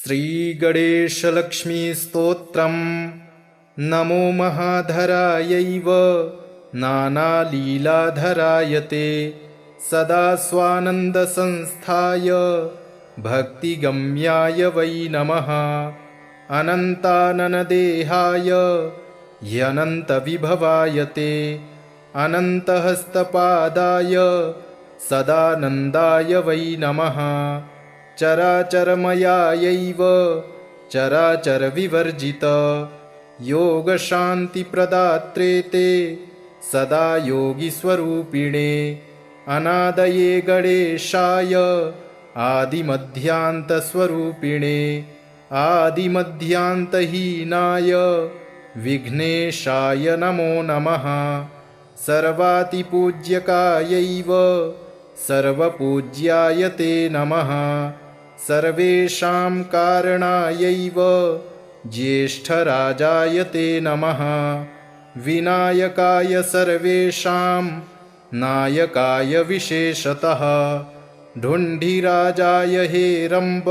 श्रीगणेशलक्ष्मीस्तोत्रम् नमो महाधरायैव नानालीलाधराय ते सदा स्वानन्दसंस्थाय भक्तिगम्याय वै नमः। अनन्ताननदेहाय ह्यनन्तविभवाय ते अनन्तहस्तपादाय सदानन्दाय वै नमः। चराचरमयायैव चराचरविवर्जित योगशान्तिप्रदात्रे ते सदा योगिस्वरूपिणे अनादये गणेशाय आदिमध्यान्तस्वरूपिणे आदिमध्यान्तहीनाय विघ्नेशाय नमो नमः। सर्वातिपूज्यकायैव सर्वपूज्याय ते नमः। सर्वेषां कारणायैव ज्येष्ठराजाय ते नमः। विनायकाय सर्वेषां नायकाय विशेषतः ढुण्ढिराजाय हेरम्ब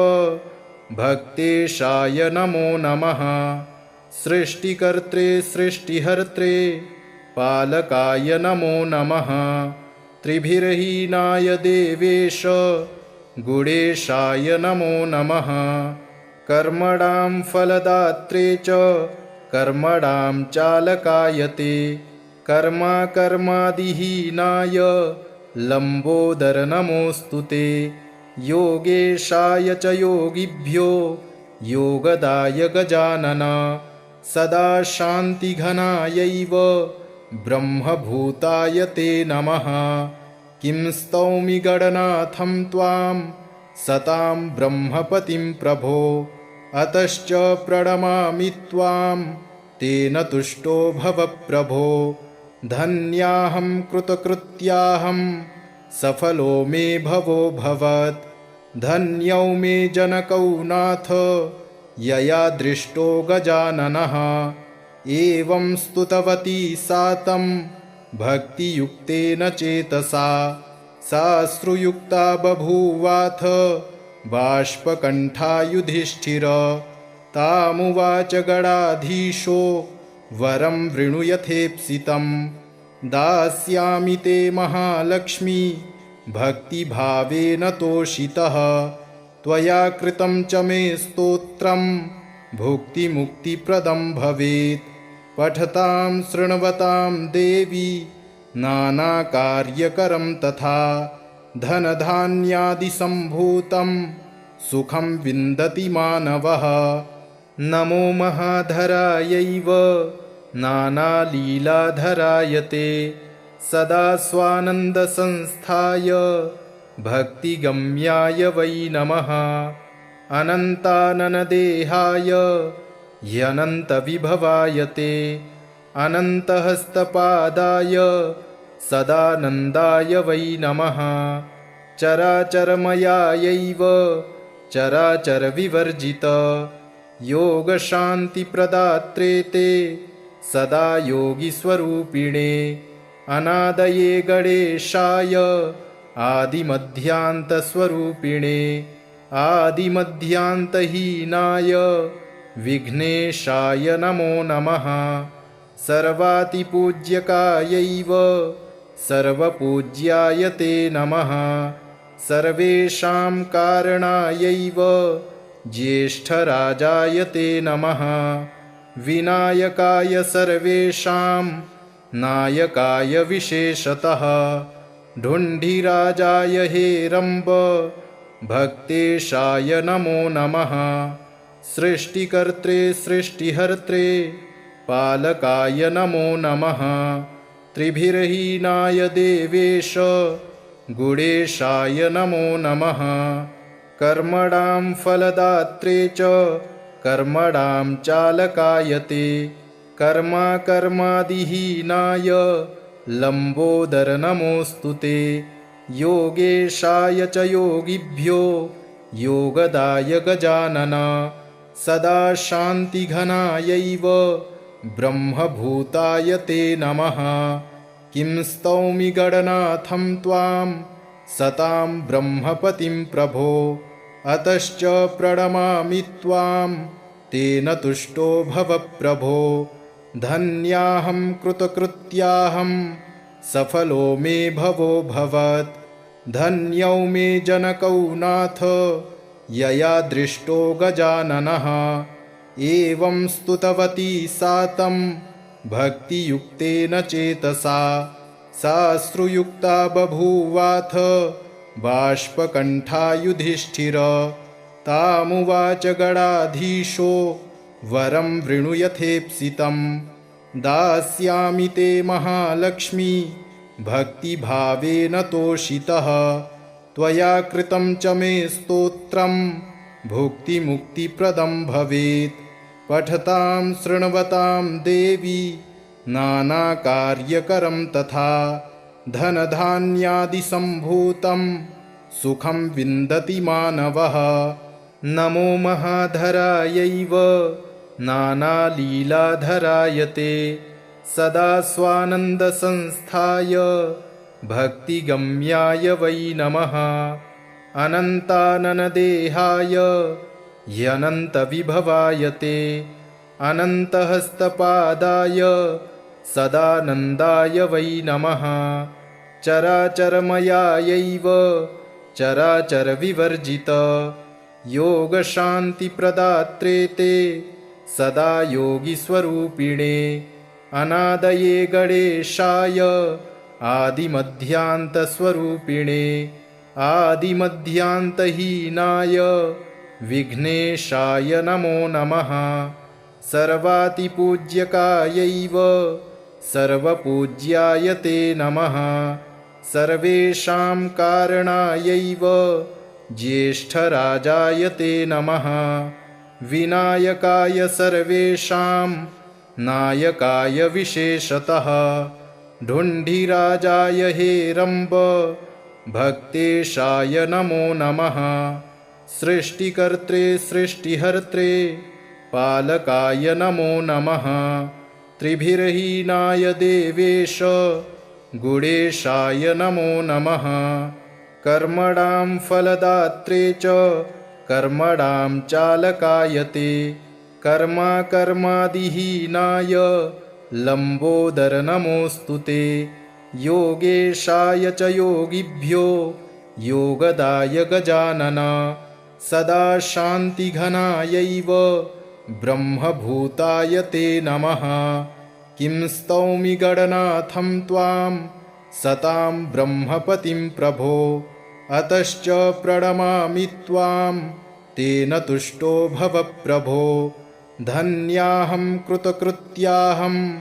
भक्तेशाय नमो नमः। सृष्टिकर्त्रे सृष्टिहर्त्रे पालकाय नमो नमः। त्रिभिर्हीनाय देवेश गुणेशाय नमो नमः। कर्मणां फलदात्रे च कर्मणां चालकाय ते कर्माकर्मादिहीनाय लम्बोदर नमोऽस्तु ते। योगेशाय च योगिभ्यो योगदाय गजानन सदा शान्तिघनायैव ब्रह्मभूताय ते नमः। किं स्तौमि गणनाथं त्वां सतां ब्रह्मपतिं प्रभो अतश्च प्रणमामि त्वां तेन तुष्टो भव प्रभो। धन्याहं कृतकृत्याहं सफलो मे भवो भवत् धन्यौ मे जनकौ नाथ यया दृष्टो गजाननः। एवं स्तुतवती सा तं भक्तियुक्तेन चेतसा साश्रुयुक्ता बभूवाथ बाष्पकण्ठा युधिष्ठिर। तामुवाच गणाधीशो वरं वृणु यथेप्सितं दास्यामि ते महालक्ष्मी भक्तिभावेन तोषितः। त्वया कृतं च मे स्तोत्रं भुक्तिमुक्तिप्रदं भवेत्। पठतां शृण्वतां देवी नानाकार्यकरं तथा धनधान्यादिसम्भूतं सुखं विन्दति मानवः। नमो महाधरायैव नानालीलाधराय ते सदा स्वानन्दसंस्थाय भक्तिगम्याय वै नमः। अनन्ताननदेहाय ह्यनन्तविभवाय ते अनन्तहस्तपादाय सदानन्दाय वै नमः। चराचरमयायैव चराचरविवर्जित योगशान्तिप्रदात्रे ते सदा योगिस्वरूपिणे अनादये गणेशाय आदिमध्यान्तस्वरूपिणे आदिमध्यान्तहीनाय विघ्नेशाय नमो नमः। सर्वातिपूज्यकायैव सर्वपूज्याय ते नमः। सर्वेषां कारणायैव ज्येष्ठराजाय ते नमः। विनायकाय सर्वेषां नायकाय विशेषतः ढुण्ढिराजाय हेरम्ब भक्तेशाय नमो नमः। सृष्टिकर्त्रे सृष्टिहर्त्रे पालकाय नमो नमः। त्रिभिर्हीनाय देवेश गुणेशाय नमो नमः। कर्मणां फलदात्रे च कर्मणां चालकाय ते कर्माकर्मादिहीनाय लम्बोदर नमोऽस्तु ते। योगेशाय च योगिभ्यो योगदाय गजानन सदा शान्तिघनायैव ब्रह्मभूताय ते नमः। किं स्तौमि गणनाथं त्वां सतां ब्रह्मपतिं प्रभो अतश्च प्रणमामि त्वां तेन तुष्टो भव प्रभो। धन्याहं कृतकृत्याहं सफलो मे भवो भवत्। धन्यौ मे जनकौ नाथ यया दृष्टो गजाननः। एवं स्तुतवती सा तं भक्तियुक्तेन चेतसा। साश्रुयुक्ता बभूवाथ बाष्पकण्ठा युधिष्ठिर। तामुवाच गणाधीशो वरं वृणु यथेप्सितं। दास्यामि ते महालक्ष्मी भक्तिभावेन तोषितः। त्वया कृतं च मे स्तोत्रं भुक्तिमुक्तिप्रदं भवेत्। पठतां शृण्वतां देवी नानाकार्यकरं तथा। धनधान्यादिसम्भूतं सुखं विन्दति मानवः। नमो महाधरायैव नानालीलाधराय ते। सदा स्वानन्दसंस्थाय भक्तिगम्याय वै नमः। अनन्ताननदेहाय ह्यनन्तविभवाय ते। अनन्तहस्तपादाय सदानन्दाय वै नमः। चराचरमयायैव चराचरविवर्जित योगशान्तिप्रदात्रे ते सदा योगिस्वरूपिणे। अनादये गणेशाय आदिमध्यान्तस्वरूपिणे। आदिमध्यान्तहीनाय विघ्नेशाय नमो नमः। सर्वातिपूज्यकायैव सर्वपूज्याय ते नमः। सर्वेषां कारणायैव ज्येष्ठराजाय ते नमः। विनायकाय सर्वेषां नायकाय विशेषतः। ढुण्ढिराजाय हेरम्ब भक्तेशाय नमो नमः। सृष्टिकर्त्रे सृष्टिहर्त्रे पालकाय नमो नमः। त्रिभिर्हीनाय देवेश गुणेशाय नमो नमः। कर्मणां फलदात्रे च कर्मणां चालकाय ते। कर्माकर्मादिहीनाय लम्बोदर नमोऽस्तु ते। योगेशाय च योगिभ्यो योगदाय गजानन। सदा शान्तिघनायैव ब्रह्मभूताय ते नमः। किं स्तौमि गणनाथं त्वां सतां ब्रह्मपतिं प्रभो। अतश्च प्रणमामि त्वां तेन तुष्टो भव प्रभो। धन्याहं कृतकृत्याहं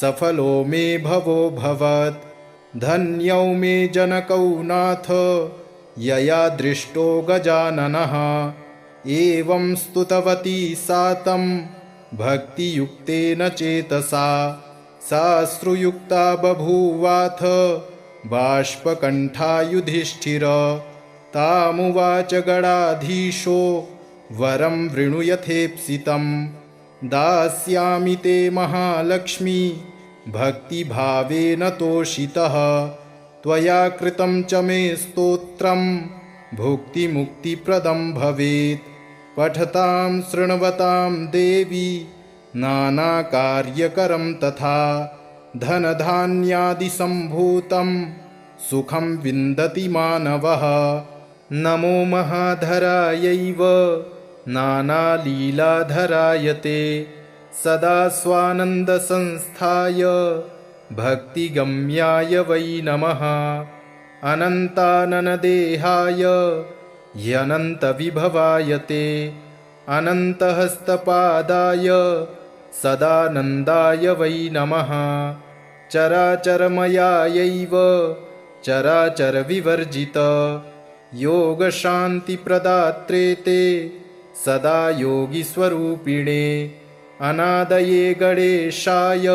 सफलो मे भवो भवत्। धन्यौ मे जनकौ नाथ यया दृष्टो गजाननः। एवं स्तुतवती सा तं भक्तियुक्तेन चेतसा। साश्रुयुक्ता बभूवाथ बाष्पकण्ठा युधिष्ठिर। तामुवाच गणाधीशो वरं वृणु यथेप्सितं। दास्यामि ते महालक्ष्मी भक्तिभावेन तोषितः। त्वया कृतं च मे स्तोत्रं भुक्तिमुक्तिप्रदं भवेत्। पठतां शृण्वतां देवी नानाकार्यकरं तथा। धनधान्यादिसम्भूतं सुखं विन्दति मानवः। नमो महाधरायैव नानालीलाधराय ते। सदा स्वानन्दसंस्थाय भक्तिगम्याय वै नमः। अनन्ताननदेहाय ह्यनन्तविभवाय ते। अनन्तहस्तपादाय सदानन्दाय वै नमः। चराचरमयायैव चराचरविवर्जित योगशान्तिप्रदात्रे ते सदा योगिस्वरूपिणे। अनादये गणेशाय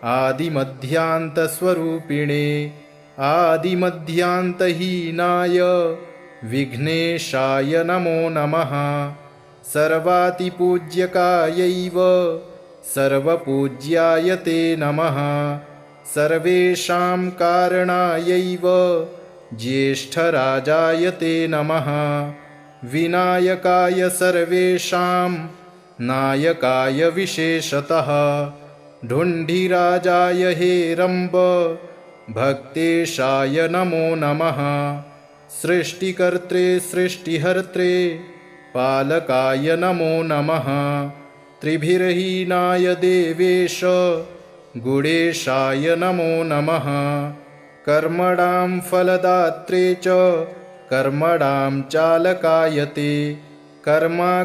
आदिमध्यान्तस्वरूपिणे। आदिमध्यान्तहीनाय विघ्नेशाय नमो नमः। सर्वातिपूज्यकायैव सर्वपूज्याय ते नमः। सर्वेषां कारणायैव ज्येष्ठराजाय ते नमः। विनायकाय सर्वेषां नायकाय विशेषतः ढुण्ढिराजाय हेरम्ब भक्तेशाय नमो नमः। सृष्टिकर्त्रे सृष्टिहर्त्रे पालकाय नमो नमः। त्रिभिर्हीनाय देवेश गुणेशाय नमो नमः। कर्मणां फलदात्रे च कर्मणां चालकाय ते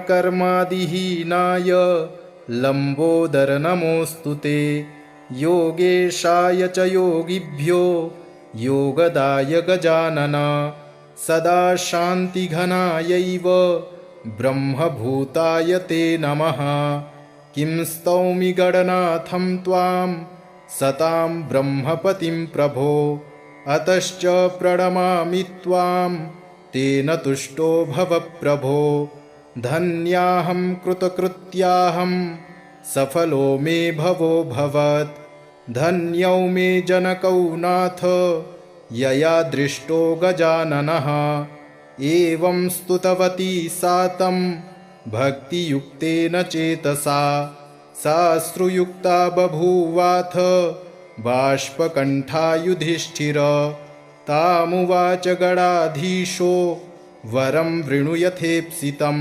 कर्मादिहीनाय लम्बोदर नमोऽस्तु ते। योगेशाय च योगिभ्यो योगदाय गजानन सदा शान्तिघनायैव ब्रह्मभूताय ते नमः। किं स्तौमि गणनाथं त्वां सतां ब्रह्मपतिं प्रभो अतश्च प्रणमामि त्वां तेन तुष्टो भव प्रभो। धन्याहं कृतकृत्याहं सफलो मे भवो भवत् धन्यौ मे जनकौ नाथ यया दृष्टो गजाननः। एवं स्तुतवती सा तं भक्तियुक्तेन चेतसा साश्रुयुक्ता बभूवाथ बाष्पकण्ठा युधिष्ठिर। तामुवाच गणाधीशो वरं वृणु यथेप्सितं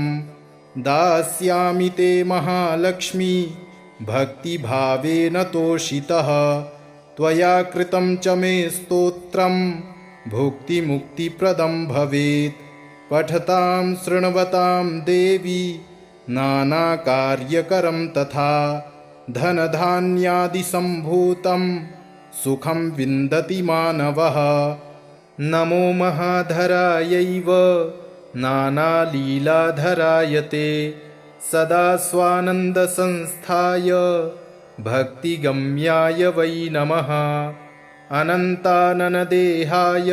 दास्यामि ते महालक्ष्मी भक्तिभावेन तोषितः। त्वया कृतं च मे स्तोत्रं भुक्तिमुक्तिप्रदं भवेत्। पठतां शृण्वतां देवी नानाकार्यकरं तथा धनधान्यादिसम्भूतं सुखं विन्दति मानवः। नमो महाधरायैव नानालीलाधराय ते सदा स्वानन्दसंस्थाय भक्तिगम्याय वै नमः। अनन्ताननदेहाय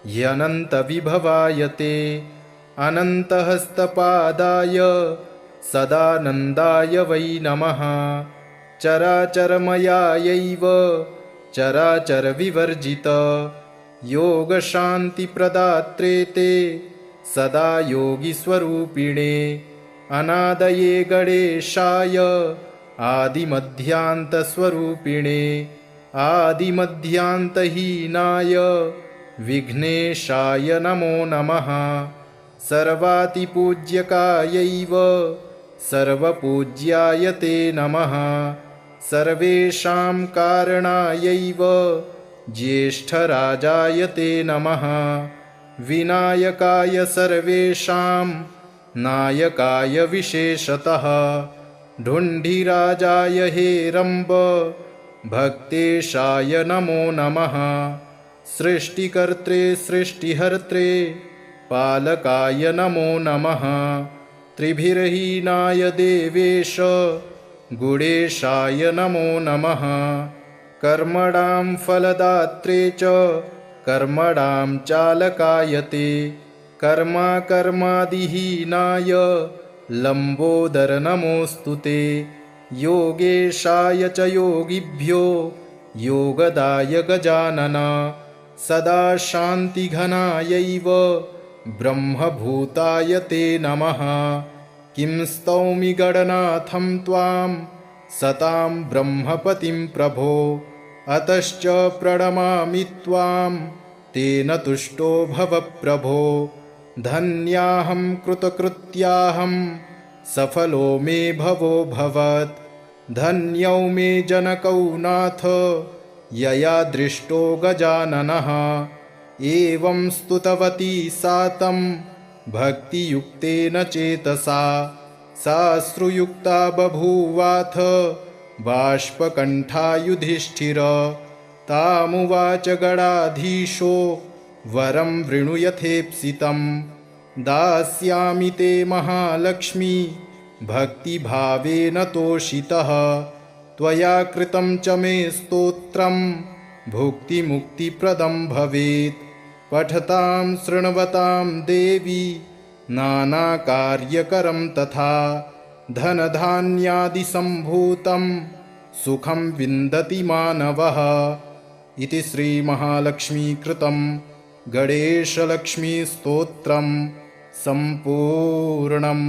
ह्यनन्तविभवाय ते अनन्तहस्तपादाय सदानन्दाय वै नमः। चराचरमयायैव चराचरविवर्जित योगशान्तिप्रदात्रे ते सदा योगिस्वरूपिणे। अनादये गणेशाय आदिमध्यान्तस्वरूपिणे आदिमध्यान्तहीनाय विघ्नेशाय नमो नमः। सर्वातिपूज्यकायैव सर्वपूज्याय ते नमः। सर्वेषां कारणायैव ज्येष्ठराजाय ते नमः। विनायकाय सर्वेषां नायकाय विशेषतः ढुण्ढिराजाय हेरम्ब भक्तेशाय नमो नमः। सृष्टिकर्त्रे सृष्टिहर्त्रे पालकाय नमो नमः। त्रिभिर्हीनाय देवेश गुणेशाय नमो नमः। कर्मणां फलदात्रे च कर्मणां चालकाय ते कर्मादिहीनाय लम्बोदर नमोऽस्तु ते। योगेशाय च योगिभ्यो योगदाय गजानन सदा शान्तिघनायैव ब्रह्मभूताय ते नमः। किं स्तौमि गणनाथं त्वां सतां ब्रह्मपतिं प्रभो अतश्च प्रणमामि त्वां तेन तुष्टो भव प्रभो। धन्याहं कृतकृत्याहं सफलो मे भवो भवत् धन्यौ मे जनकौ नाथ यया दृष्टो गजाननः। एवं स्तुतवती सा तं भक्तियुक्तेन चेतसा साश्रुयुक्ता बभूवाथ बाष्पकण्ठा युधिष्ठिर। तामुवाच गणाधीशो वरं वृणु यथेप्सितं दास्यामि ते महालक्ष्मी भक्तिभावेन तोषितः। त्वया कृतं च मे स्तोत्रं भुक्तिमुक्तिप्रदं भवेत्। पठतां शृण्वतां देवी नानाकार्यकरं तथा धनधान्यादिसम्भूतं सुखं विन्दति मानवः। इति श्रीमहालक्ष्मीकृतं गणेशलक्ष्मीस्तोत्रम् सम्पूर्णम्।